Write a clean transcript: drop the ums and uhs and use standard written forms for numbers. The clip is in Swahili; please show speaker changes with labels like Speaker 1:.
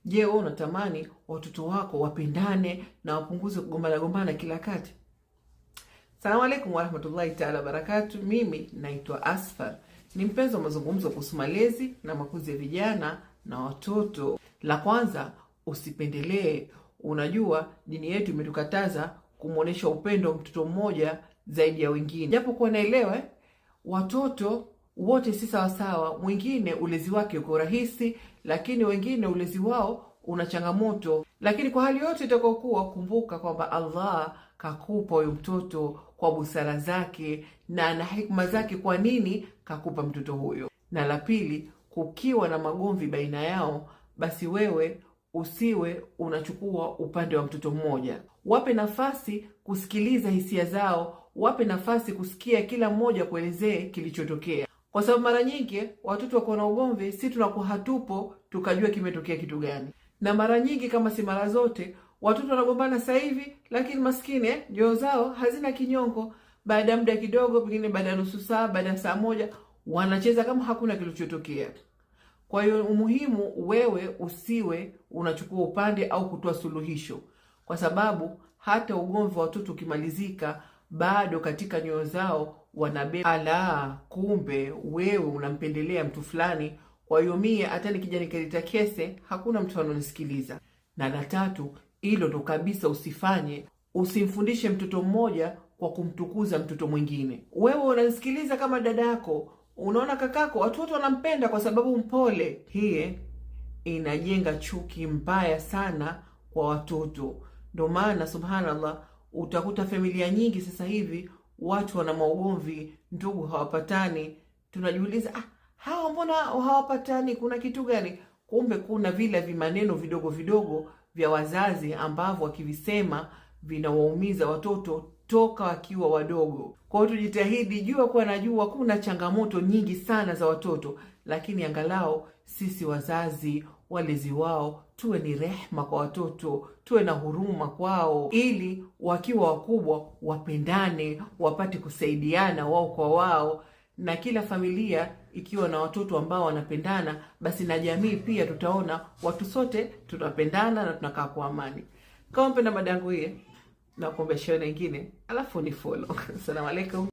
Speaker 1: Je, wewe unatamani watoto wako wapendane na wapunguze kugombana kila kati? Salamu alaikum warahmatullahi taala barakatu. Mimi naitwa Asfar, ni mpenzi wa mazungumzo kuhusu malezi na makuzi ya vijana na watoto. La kwanza, usipendelee. Unajua dini yetu imetukataza kumuonesha upendo mtoto mmoja zaidi ya wengine. Japo kuwa naelewa watoto wote si sawasawa. Mwingine ulezi wake uko rahisi, lakini wengine ulezi wao una changamoto. Lakini kwa hali yote itakayokuwa, kumbuka kwamba Allah kakupa huyo mtoto kwa busara zake na na hikma zake, kwa nini kakupa mtoto huyo. Na la pili, kukiwa na magomvi baina yao, basi wewe usiwe unachukua upande wa mtoto mmoja. Wape nafasi kusikiliza hisia zao, wape nafasi kusikia kila mmoja kuelezee kilichotokea, kwa sababu mara nyingi watoto wako na ugomvi, si tunakuwa hatupo tukajua kimetokea kitu gani. Na mara nyingi, kama si mara zote, watoto wanagombana sasa hivi, lakini maskini nyoyo zao hazina kinyongo. Baada ya muda kidogo, pengine baada ya nusu saa, baada ya saa moja, wanacheza kama hakuna kilichotokea. Kwa hiyo umuhimu wewe usiwe unachukua upande au kutoa suluhisho, kwa sababu hata ugomvi wa watoto ukimalizika, bado katika nyoyo zao wanabeba kumbe wewe unampendelea mtu fulani, kwa hiyo mie hata nikija nikaleta kese hakuna mtu anonisikiliza. Na la tatu, hilo ndo kabisa usifanye. Usimfundishe mtoto mmoja kwa kumtukuza mtoto mwingine. Wewe unanisikiliza kama dada yako, unaona kakako watoto wanampenda kwa sababu mpole. Hii inajenga chuki mbaya sana kwa watoto. Ndio maana subhanallah, utakuta familia nyingi sasa hivi watu wana maugomvi, ndugu hawapatani. Tunajiuliza, hawa mbona hawapatani, kuna kitu gani? Kumbe kuna vile vimaneno vidogo vidogo vya wazazi ambavyo wakivisema vinawaumiza watoto toka wakiwa wadogo. Kwa hiyo tujitahidi, jua kuwa najua kuna changamoto nyingi sana za watoto, lakini angalau sisi wazazi, walezi wao, tuwe ni rehma kwa watoto, tuwe na huruma kwao, ili wakiwa wakubwa wapendane, wapate kusaidiana wao kwa wao. Na kila familia ikiwa na watoto ambao wanapendana, basi na jamii pia tutaona watu sote tunapendana na tunakaa kwa amani. Kama mpenda madangu hii, na kuombea share nyingine, alafu ni follow. Asalamu alaikum.